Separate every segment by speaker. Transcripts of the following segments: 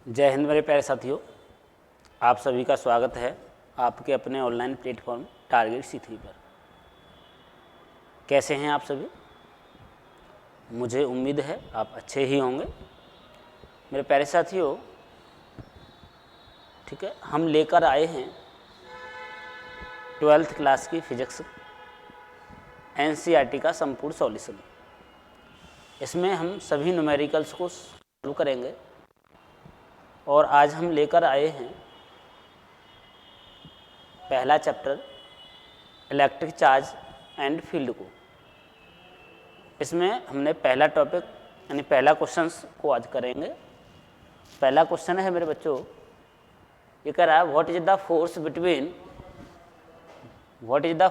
Speaker 1: जय हिंद मेरे प्यारे साथियों, आप सभी का स्वागत है आपके अपने ऑनलाइन प्लेटफॉर्म टारगेट C3 पर। कैसे हैं आप सभी? मुझे उम्मीद है आप अच्छे ही होंगे। मेरे प्यारे साथियों, ठीक है, हम लेकर आए हैं 12th क्लास की फिजिक्स NCERT का संपूर्ण सॉल्यूशन। इसमें हम सभी न्यूमेरिकल्स को सॉल्व करेंगे और आज हम लेकर आए हैं पहला chapter electric charge and field को। इसमें हमने पहला टॉपिक यानी पहला क्वेश्चंस को आज करेंगे। पहला क्वेश्चन है मेरे बच्चों, ये कह रहा है what is the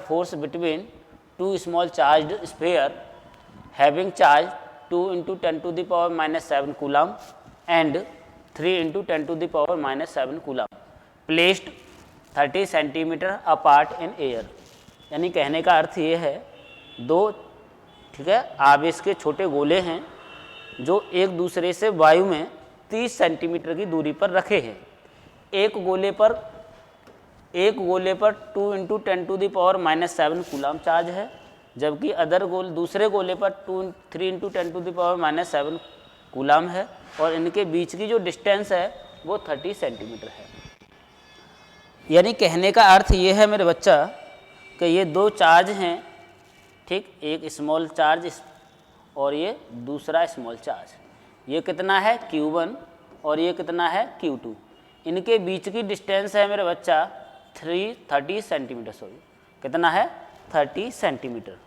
Speaker 1: force between two small charged sphere having charge 2 × 10⁻⁻7 coulomb and 3 × 10⁻⁻7 coulomb placed 30 centimetre apart in air. यानी कहने का अर्थ ये है, दो, ठीक है, आवेश के छोटे गोले हैं जो एक दूसरे से वायु में 30 सेंटीमीटर की दूरी पर रखे हैं। एक गोले पर 2 × 10⁻⁻7 कूलम चार्ज है, जबकि दूसरे गोले पर 3 × 10⁻⁻7 कूलम है और इनके बीच की जो डिस्टेंस है वो 30 सेंटीमीटर है। यानी कहने का अर्थ ये है मेरे बच्चा कि ये दो चार्ज हैं, ठीक, एक स्मॉल चार्ज और ये दूसरा स्मॉल चार्ज। ये कितना है Q1 और ये कितना है Q2। इनके बीच की डिस्टेंस है मेरे बच्चा 30 सेंटीमीटर। सॉरी, कितना है 30 सेंटीमीटर।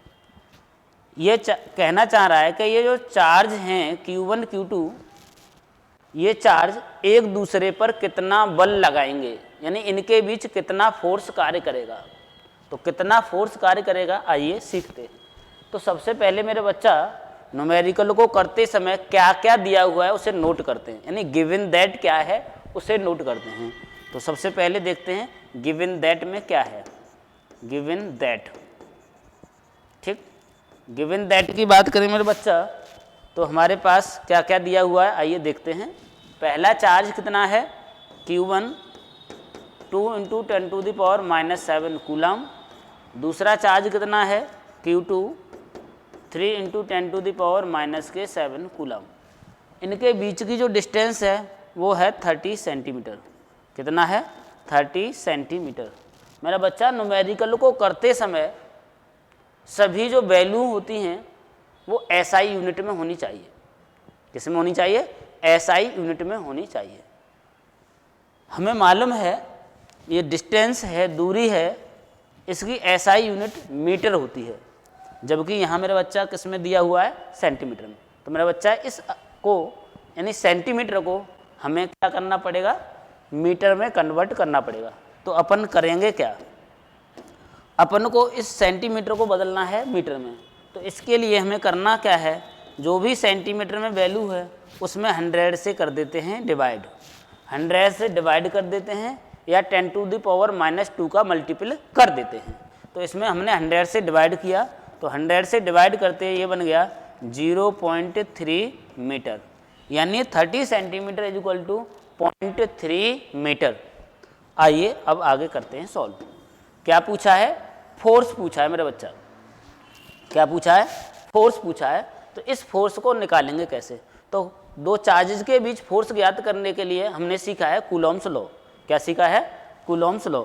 Speaker 1: ये कहना चाह रहा है कि ये जो चार्ज हैं Q1 Q2, ये चार्ज एक दूसरे पर कितना बल लगाएंगे, यानी इनके बीच कितना फोर्स कार्य करेगा। तो कितना फोर्स कार्य करेगा आइए सीखते। तो सबसे पहले मेरे बच्चा न्यूमेरिकल को करते समय क्या क्या दिया हुआ है उसे नोट करते हैं, यानी गिवन दैट क्या है उसे नोट करते हैं। तो सबसे पहले देखते हैं गिवन दैट में क्या है। गिवन दैट, ठीक, गिवन दैट की बात करें मेरे बच्चा तो हमारे पास क्या क्या दिया हुआ है आइए देखते हैं। पहला चार्ज कितना है Q1 2 × 10⁻⁻7 कूलम। दूसरा चार्ज कितना है Q2 3 × 10⁻⁻7 कूलम। इनके बीच की जो डिस्टेंस है वो है 30 सेंटीमीटर। कितना है 30 सेंटीमीटर। मेरा बच्चा न्यूमेरिकल को करते समय सभी जो वैल्यू होती हैं वो SI यूनिट में होनी चाहिए। किस में होनी चाहिए? SI यूनिट में होनी चाहिए। हमें मालूम है ये डिस्टेंस है, दूरी है, इसकी SI यूनिट मीटर होती है, जबकि यहाँ मेरा बच्चा किस में दिया हुआ है? सेंटीमीटर में। तो मेरा बच्चा इस को यानी सेंटीमीटर को हमें क्या करना पड़ेगा? मीटर में कन्वर्ट करना पड़ेगा। तो अपन करेंगे क्या? अपन को इस सेंटीमीटर को बदलना है मीटर में। तो इसके लिए हमें करना क्या है, जो भी सेंटीमीटर में वैल्यू है उसमें 100 से कर देते हैं डिवाइड। 100 से डिवाइड कर देते हैं या 10⁻⁻2 का मल्टीपल कर देते हैं। तो इसमें हमने 100 से डिवाइड किया, तो 100 से डिवाइड करते ये बन गया 0.3 मीटर, यानी 30 centimetre is equal to 0.3 metre. आइए अब आगे करते हैं सॉल्व। क्या पूछा है? फोर्स पूछा है मेरा बच्चा। क्या पूछा है? फोर्स पूछा है। तो इस फोर्स को निकालेंगे कैसे? तो दो चार्जेस के बीच फोर्स ज्ञात करने के लिए हमने सीखा है कूलॉम्स लॉ। क्या सीखा है? Coulomb's law.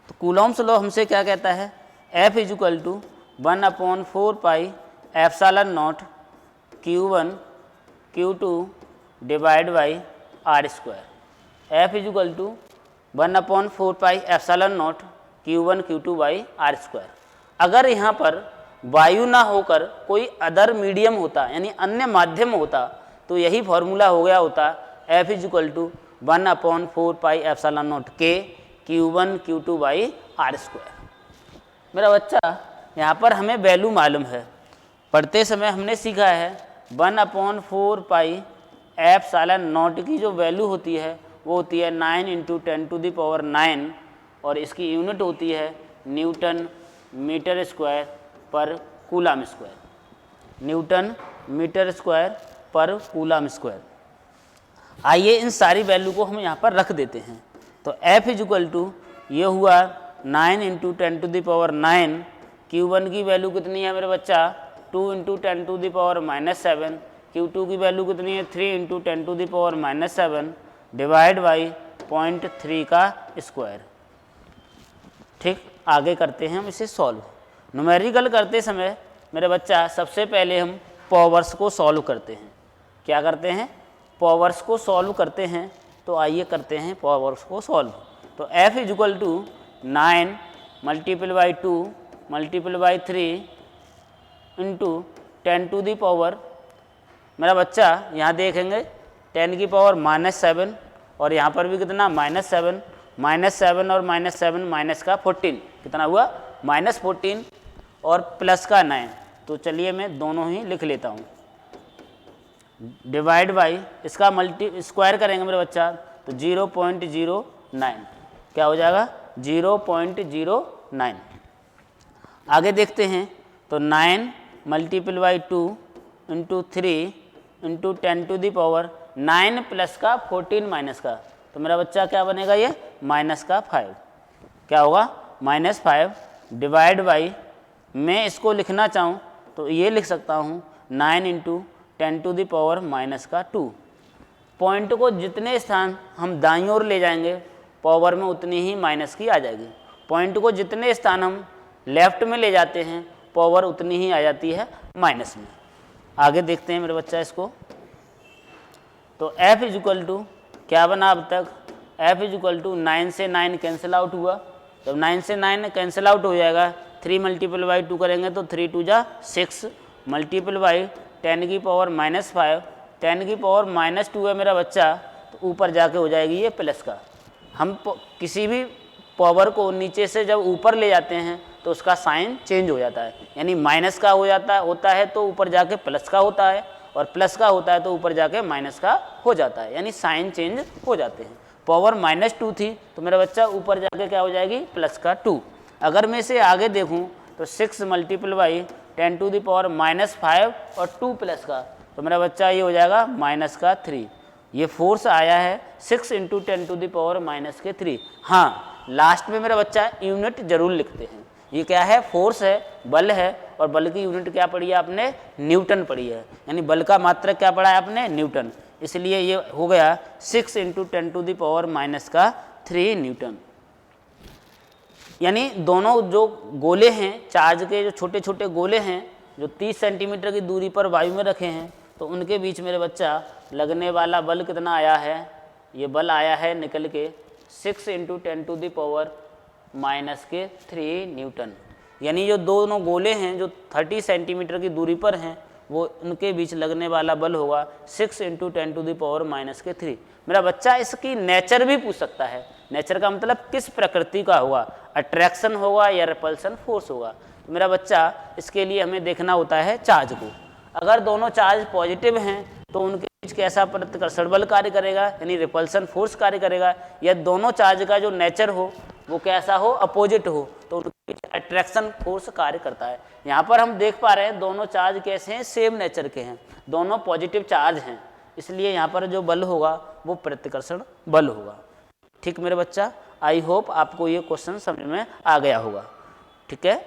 Speaker 1: तो कूलॉम्स लॉ हमसे क्या कहता है? F is equal to 1/4πε0 Q1 Q2 divide by R²। F is equal to 1/4πε0 Q1 Q2 by R²। अगर यहाँ पर वायु ना होकर कोई अदर मीडियम होता, यानी अन्य माध्यम होता, तो यही फॉर्मूला हो गया होता F is equal to 1/4πε0 K Q1 Q2 by R²। मेरा बच्चा यहाँ पर हमें वैल्यू मालूम है, पढ़ते समय हमने सीखा है 1/4πε0 की जो वैल्यू होती है वो होती है 9 × 10⁹ और इसकी यूनिट होती है न्यूटन मीटर स्क्वायर पर coulomb square. Newton metre square पर कूलम स्क्वायर। आइए इन सारी वैल्यू को हम यहाँ पर रख देते हैं। तो f इज इक्वल टू ये हुआ 9 into 10 to the power 9, Q1 की वैल्यू कितनी है मेरे बच्चा 2 into 10 to the power -7, Q2 की वैल्यू कितनी है 3 into 10 to the power -7 divide by 0.3 का स्क्वायर। ठीक, आगे करते हैं हम इसे सॉल्व। न्यूमेरिकल करते समय मेरे बच्चा सबसे पहले हम पावर्स को सॉल्व करते हैं। क्या करते हैं? पावर्स को सॉल्व करते हैं। तो आइए करते हैं पावर्स को सॉल्व। तो f is equal to 9 multiple by 2 multiple by 3 into 10 to the power, मेरा बच्चा यहाँ देखेंगे 10 की पावर -7 और यहाँ पर भी कितना -7, -7 और -7 माइनस का 14 कितना हुआ -14 और प्लस का 9। तो चलिए मैं दोनों ही लिख लेता हूँ। डिवाइड बाई इसका मल्टी स्क्वायर करेंगे मेरे बच्चा तो 0.09 क्या हो जाएगा 0.09। आगे देखते हैं तो 9 multiple by 2 into 3 into 10 to the power 9 plus का 14 माइनस का, तो मेरा बच्चा क्या बनेगा ये माइनस का 5, क्या होगा -5 डिवाइड बाई, मैं इसको लिखना चाहूँ तो ये लिख सकता हूँ 9 into 10 to the power -2। Point को जितने स्थान हम दाईं ओर ले जाएंगे पावर में उतनी ही माइनस की आ जाएगी। पॉइंट को जितने स्थान हम लेफ्ट में ले जाते हैं पावर उतनी ही आ जाती है माइनस में। आगे देखते हैं मेरे बच्चा इसको। तो f इज इक्वल टू क्या बना अब तक, f इज इक्वल टू 9 से 9 कैंसिल आउट हुआ। जब 9 से 9 कैंसिल आउट हो जाएगा 3 मल्टीपल बाई 2 करेंगे तो 3 2 जा 6 मल्टीपल बाई 10 की पावर -5, 10 की पावर -2 है मेरा बच्चा, तो ऊपर जाके हो जाएगी ये प्लस का। हम किसी भी पावर को नीचे से जब ऊपर ले जाते हैं तो उसका साइन चेंज हो जाता है, यानी माइनस का होता है तो ऊपर जाके प्लस का होता है, और प्लस का होता है तो ऊपर जाके माइनस का हो जाता है, यानी साइन चेंज हो जाते हैं। पावर -2 थी तो मेरा बच्चा ऊपर जाके क्या हो जाएगी प्लस का 2। अगर मैं इसे आगे देखूँ तो 6 multiple by 10 to the power -5 और 2 प्लस का, तो मेरा बच्चा ये हो जाएगा माइनस का 3। ये फोर्स आया है 6 इंटू 10 टू दी पावर -3। हाँ, लास्ट में मेरा बच्चा यूनिट जरूर लिखते हैं। ये क्या है, फोर्स है, बल है, और बल की यूनिट क्या पढ़ी है आपने, न्यूटन पढ़ी है, यानी बल का मात्रक क्या पढ़ा है आपने, न्यूटन। इसलिए ये हो गया 6 into 10 to the power -3 newton. यानी दोनों जो गोले हैं चार्ज के, जो छोटे छोटे गोले हैं जो 30 सेंटीमीटर की दूरी पर वायु में रखे हैं, तो उनके बीच मेरे बच्चा लगने वाला बल कितना आया है, ये बल आया है निकल के 6 into 10 to the power -3 newton. यानी जो दोनों गोले हैं जो 30 सेंटीमीटर की दूरी पर हैं, वो उनके बीच लगने वाला बल होगा 6 इंटू 10 टू दी पावर -3। मेरा बच्चा इसकी नेचर भी पूछ सकता है। नेचर का मतलब किस प्रकृति का होगा, अट्रैक्शन होगा या रिपल्सन फोर्स होगा। तो मेरा बच्चा इसके लिए हमें देखना होता है चार्ज को। अगर दोनों चार्ज पॉजिटिव हैं तो उनके बीच कैसा प्रतिकर्षण बल कार्य करेगा, यानी रिपल्सन फोर्स कार्य करेगा, या दोनों चार्ज का जो नेचर हो वो कैसा हो, अपोजिट हो, तो उनके बीच अट्रैक्शन फोर्स कार्य करता है। यहाँ पर हम देख पा रहे हैं दोनों चार्ज कैसे हैं, सेम नेचर के हैं, दोनों पॉजिटिव चार्ज हैं, इसलिए यहाँ पर जो बल होगा वो प्रतिकर्षण बल होगा। ठीक मेरे बच्चा, आई होप आपको ये क्वेश्चन समझ में आ गया होगा। ठीक है,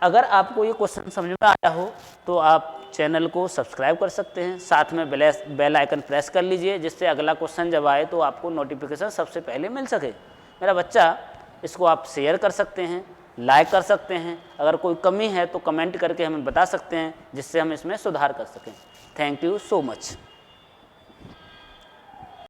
Speaker 1: अगर आपको ये क्वेश्चन समझ में आया हो तो आप चैनल को सब्सक्राइब कर सकते हैं, साथ में बेल आइकन प्रेस कर लीजिए, जिससे अगला क्वेश्चन जब आए तो आपको नोटिफिकेशन सबसे पहले मिल सके। मेरा बच्चा इसको आप शेयर कर सकते हैं, लाइक कर सकते हैं, अगर कोई कमी है तो कमेंट करके हमें बता सकते हैं, जिससे हम इसमें सुधार कर सकें। Thank you so much.